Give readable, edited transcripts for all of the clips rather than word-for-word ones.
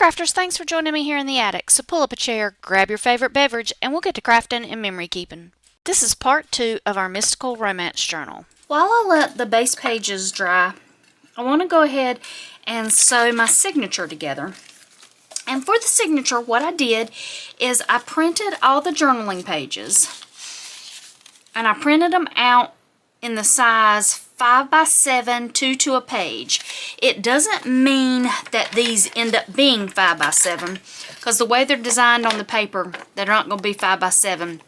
crafters, thanks for joining me here in the attic. So pull up a chair, grab your favorite beverage, and we'll get to crafting and memory keeping. This is part 2 of our mystical romance journal. While I let the base pages dry, I want to go ahead and sew my signature together. And for the signature, what I did is I printed all the journaling pages, and I printed them out in the size 5x7, 2 to a page. It doesn't mean that these end up being 5x7, because the way they're designed on the paper, they're not going to be 5x7.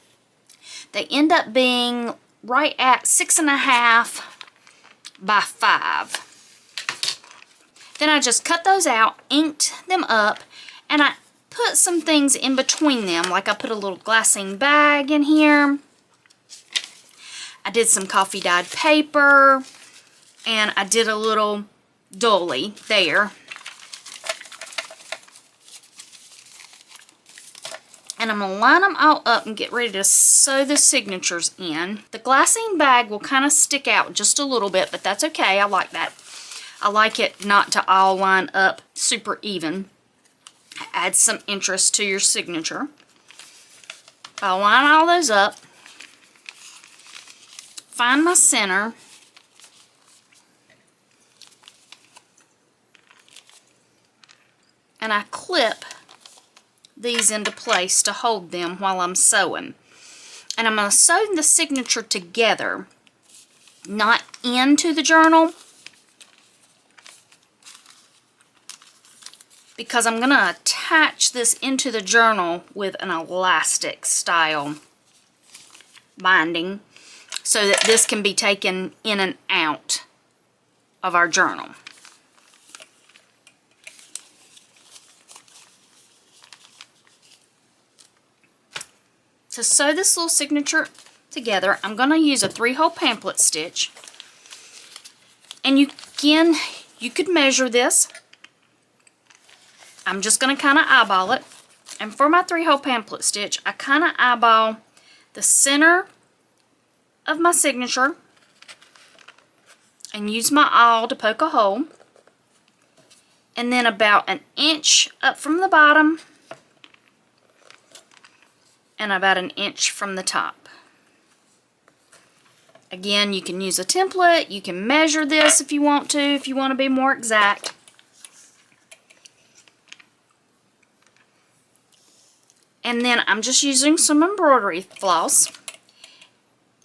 They end up being right at 6.5 by 5. Then I just cut those out, inked them up, and I put some things in between them, like I put a little glassine bag in here. I did some coffee dyed paper, and I did a little dolly there. And I'm going to line them all up and get ready to sew the signatures in. The glassine bag will kind of stick out just a little bit, but that's okay. I like that. I like it not to all line up super even. Add some interest to your signature. I'll line all those up. Find my center. And I clip these into place to hold them while I'm sewing. And I'm going to sew the signature together, not into the journal, because I'm going to attach this into the journal with an elastic style binding, so that this can be taken in and out of our journal. To sew this little signature together, I'm going to use a 3-hole pamphlet stitch. And you could measure this. I'm just going to kind of eyeball it. And for my 3-hole pamphlet stitch, I kind of eyeball the center of my signature and use my awl to poke a hole, and then about 1 inch up from the bottom and about 1 inch from the top. Again, you can use a template, you can measure this if you want to be more exact. And then I'm just using some embroidery floss.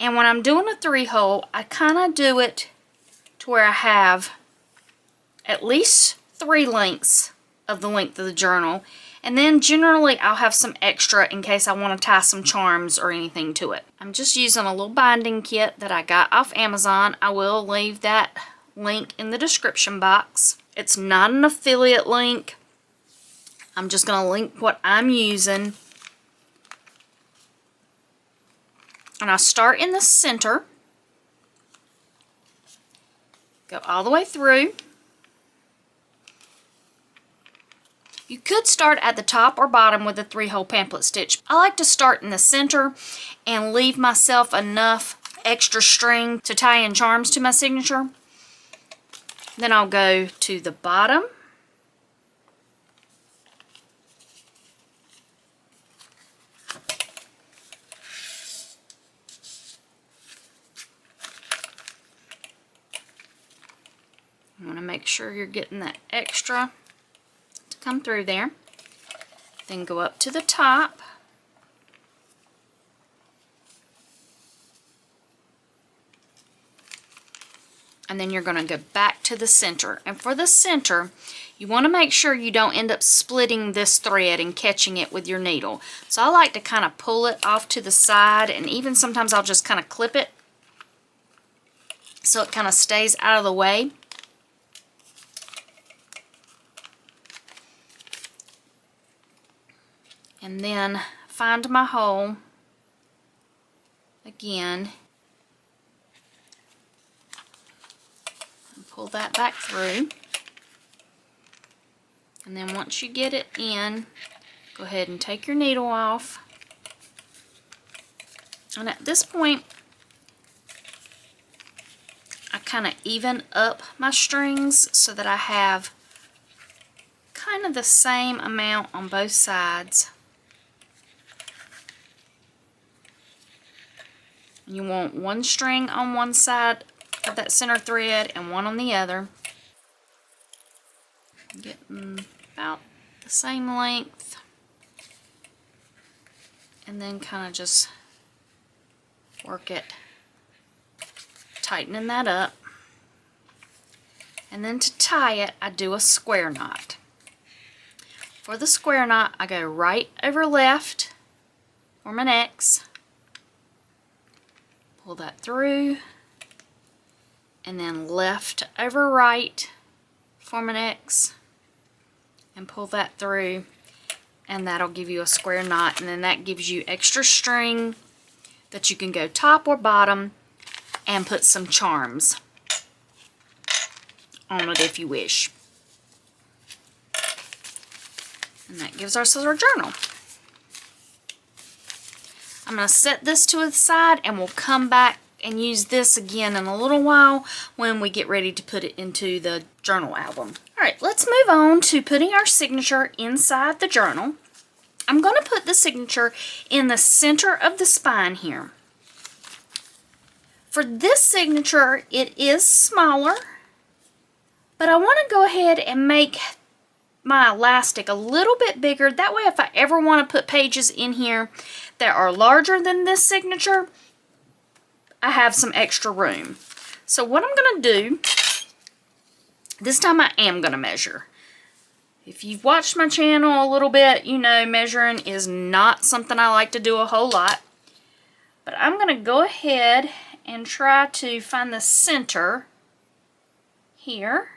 And when I'm doing a 3-hole, I kind of do it to where I have at least 3 lengths of the length of the journal. And then generally I'll have some extra in case I want to tie some charms or anything to it. I'm just using a little binding kit that I got off Amazon. I will leave that link in the description box. It's not an affiliate link. I'm just going to link what I'm using. And I'll start in the center, go all the way through. You could start at the top or bottom with a 3-hole pamphlet stitch. I like to start in the center and leave myself enough extra string to tie in charms to my signature. Then I'll go to the bottom. You want to make sure you're getting that extra to come through there. Then go up to the top. And then you're going to go back to the center. And for the center, you want to make sure you don't end up splitting this thread and catching it with your needle. So I like to kind of pull it off to the side, and even sometimes I'll just kind of clip it so it kind of stays out of the way. And then find my hole again and pull that back through. And then once you get it in, go ahead and take your needle off. And at this point, I kind of even up my strings so that I have kind kind of the same amount on both sides. You want one string on one side of that center thread and one on the other. Getting about the same length. And then kind of just work it, tightening that up. And then to tie it, I do a square knot. For the square knot, I go right over left, form an X, pull that through, and then left over right, form an X, and pull that through, and that'll give you a square knot, and then that gives you extra string that you can go top or bottom and put some charms on it if you wish. And that gives us our journal. I'm going to set this to the side and we'll come back and use this again in a little while when we get ready to put it into the journal album. Alright, let's move on to putting our signature inside the journal. I'm going to put the signature in the center of the spine here. For this signature, it is smaller, but I want to go ahead and make my elastic a little bit bigger. That way, if I ever want to put pages in here that are larger than this signature, I have some extra room. So what I'm going to do, this time I am going to measure. If you've watched my channel a little bit, you know measuring is not something I like to do a whole lot. But I'm going to go ahead and try to find the center here.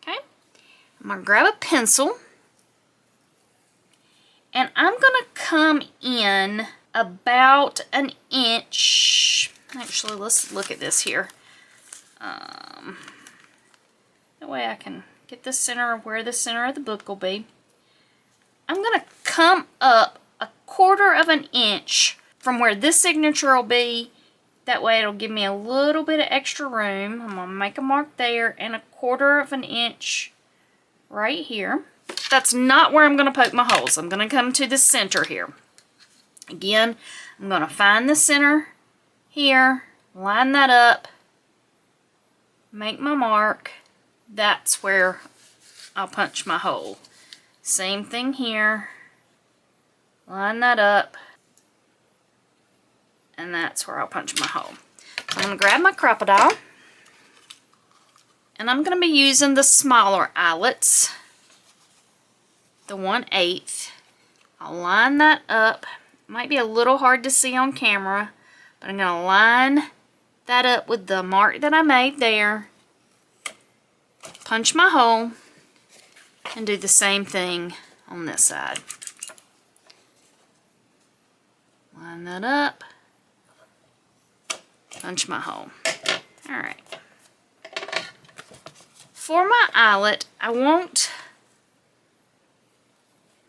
Okay. I'm going to grab a pencil. And I'm going to come in about an inch. Actually, let's look at this here. That way I can get the center of where the center of the book will be. I'm going to come up 1/4 of an inch from where this signature will be. That way it'll give me a little bit of extra room. I'm going to make a mark there and 1/4 of an inch right here. That's not where I'm going to poke my holes. I'm going to come to the center here. Again, I'm going to find the center here, line that up, make my mark. That's where I'll punch my hole. Same thing here. Line that up. And that's where I'll punch my hole. So I'm going to grab my Crocodile. And I'm going to be using the smaller eyelets. The 1/8. I'll line that up. Might be a little hard to see on camera. But I'm going to line that up with the mark that I made there. Punch my hole. And do the same thing on this side. Line that up. Punch my hole. Alright. For my eyelet, I want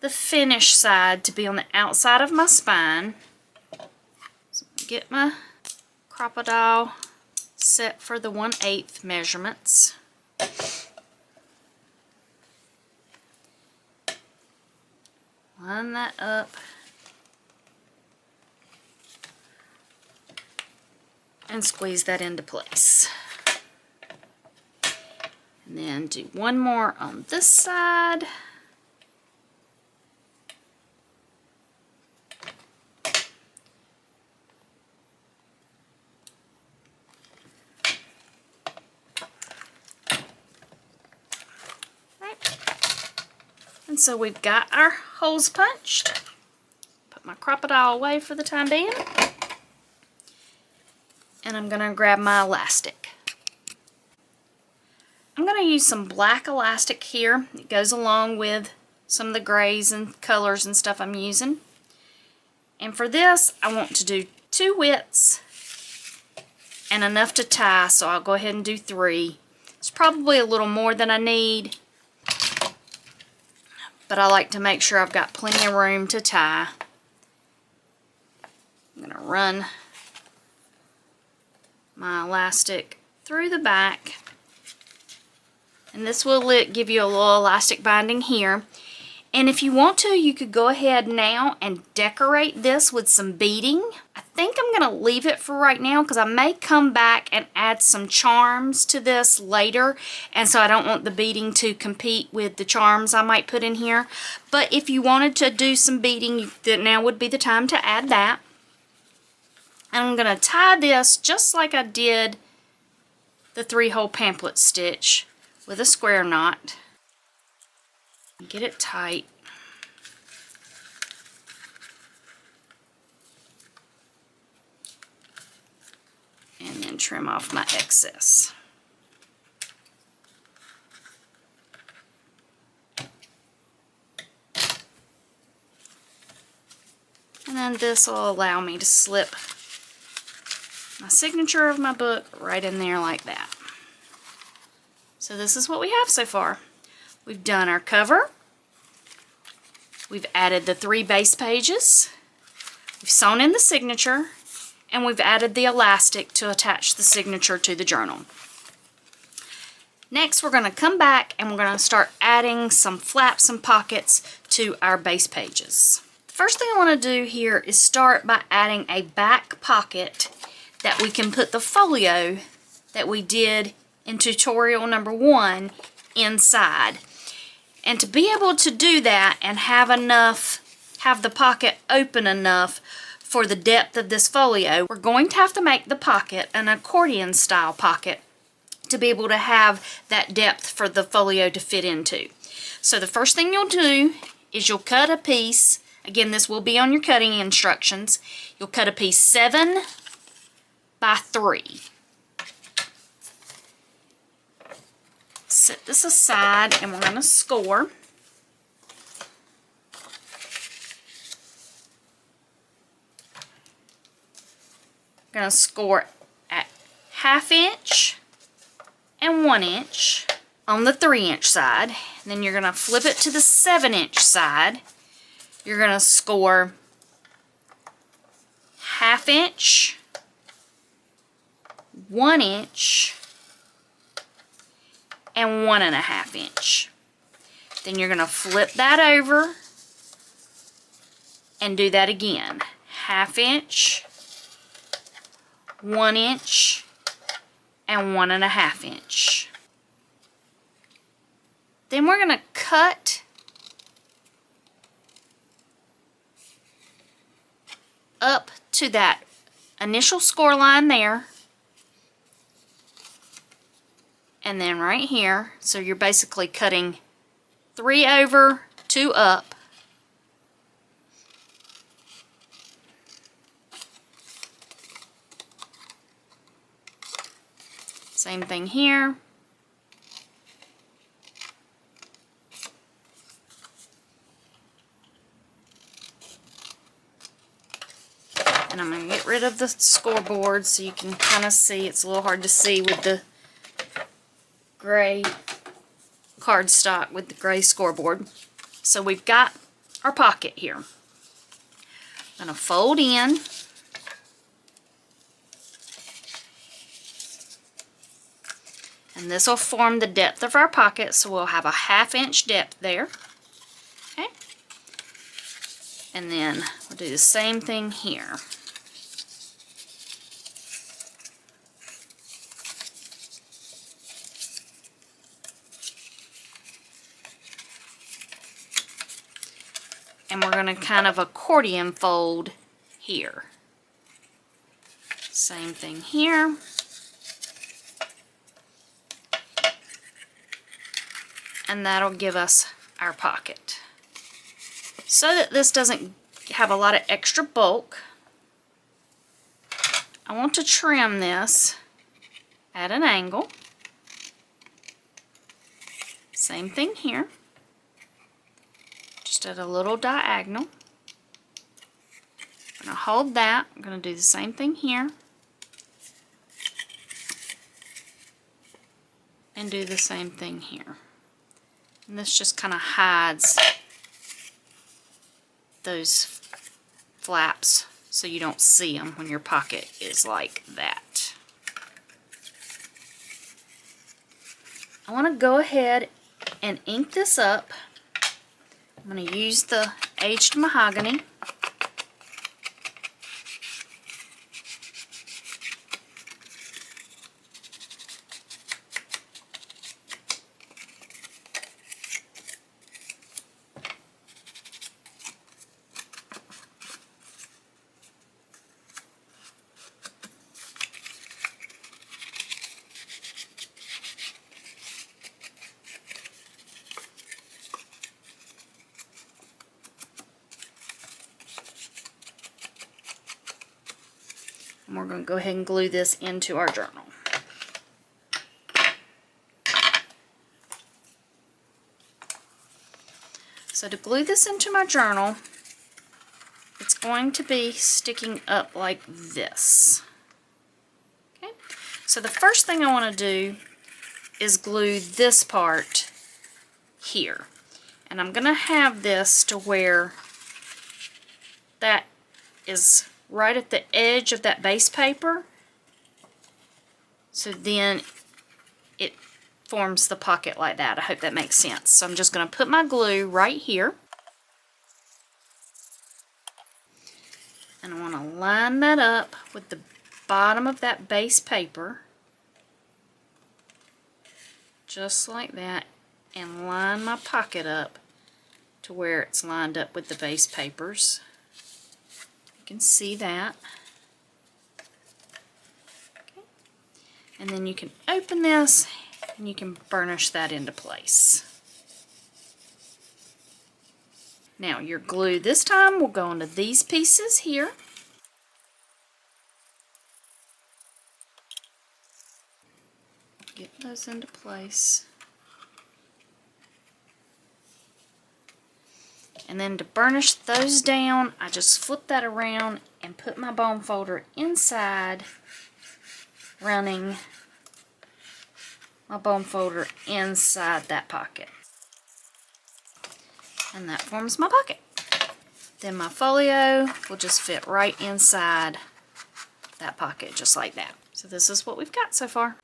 the finish side to be on the outside of my spine. So get my Crocodile set for the 1/8 measurements. Line that up. And squeeze that into place. And then do one more on this side. And so we've got our holes punched. Put my Crocodile away for the time being. And I'm going to grab my elastic. I'm going to use some black elastic here. It goes along with some of the grays and colors and stuff I'm using. And for this, I want to do 2 widths and enough to tie, so I'll go ahead and do 3. It's probably a little more than I need, but I like to make sure I've got plenty of room to tie. I'm going to run my elastic through the back And this will give you a little elastic binding here. And if you want to, you could go ahead now and decorate this with some beading. I think I'm going to leave it for right now because I may come back and add some charms to this later. And so I don't want the beading to compete with the charms I might put in here. But if you wanted to do some beading, now would be the time to add that. And I'm going to tie this just like I did the 3-hole pamphlet stitch with a square knot. Get it tight. And then trim off my excess. And then this will allow me to slip my signature of my book right in there like that. So this is what we have so far. We've done our cover. We've added the 3 base pages. We've sewn in the signature. And we've added the elastic to attach the signature to the journal. Next, we're going to come back and we're going to start adding some flaps and pockets to our base pages. The first thing I want to do here is start by adding a back pocket that we can put the folio that we did in tutorial number 1 inside. And to be able to do that and have the pocket open enough for the depth of this folio, we're going to have to make the pocket an accordion style pocket to be able to have that depth for the folio to fit into. So the first thing you'll do is you'll cut a piece. Again, this will be on your cutting instructions. You'll cut a piece 7 by 3. Set this aside and we're going to score. I'm going to score at 1/2 inch and 1 inch on the 3-inch side. And then you're going to flip it to the 7-inch side. You're going to score 1/2 inch, 1 inch, and 1.5 inch. Then you're going to flip that over and do that again. 1/2 inch, 1 inch, and 1.5 inch. Then we're going to cut up to that initial score line there. And then right here, so you're basically cutting 3 over, 2 up. Same thing here. And I'm going to get rid of the scoreboard so you can kind of see. It's a little hard to see with the gray cardstock with the gray scoreboard. So we've got our pocket here. I'm going to fold in. And this will form the depth of our pocket, so we'll have a 1/2 inch depth there. Okay. And then we'll do the same thing here. And we're going to kind of accordion fold here. Same thing here. And that'll give us our pocket. So that this doesn't have a lot of extra bulk, I want to trim this at an angle. Same thing here. Just at a little diagonal. I'm going to hold that. I'm going to do the same thing here. And do the same thing here. And this just kind of hides those flaps so you don't see them when your pocket is like that. I want to go ahead and ink this up. I'm going to use the aged mahogany. And we're going to go ahead and glue this into our journal. So to glue this into my journal, it's going to be sticking up like this. Okay? So the first thing I want to do is glue this part here. And I'm going to have this to where that is right at the edge of that base paper, so then it forms the pocket like that. I hope that makes sense. So I'm just going to put my glue right here, and I want to line that up with the bottom of that base paper, just like that, and line my pocket up to where it's lined up with the base papers. You can see that. Okay. And then you can open this and you can burnish that into place. Now your glue this time will go into these pieces here. Get those into place. And then to burnish those down, I just flip that around and put my bone folder inside, running my bone folder inside that pocket. And that forms my pocket. Then my folio will just fit right inside that pocket, just like that. So this is what we've got so far.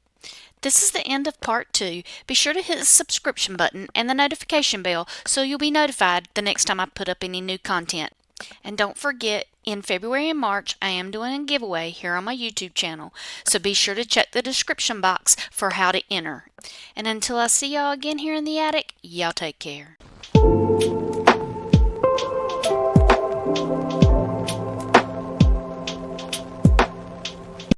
This is the end of part 2. Be sure to hit the subscription button and the notification bell so you'll be notified the next time I put up any new content. And don't forget, in February and March, I am doing a giveaway here on my YouTube channel, so be sure to check the description box for how to enter. And until I see y'all again here in the attic, y'all take care.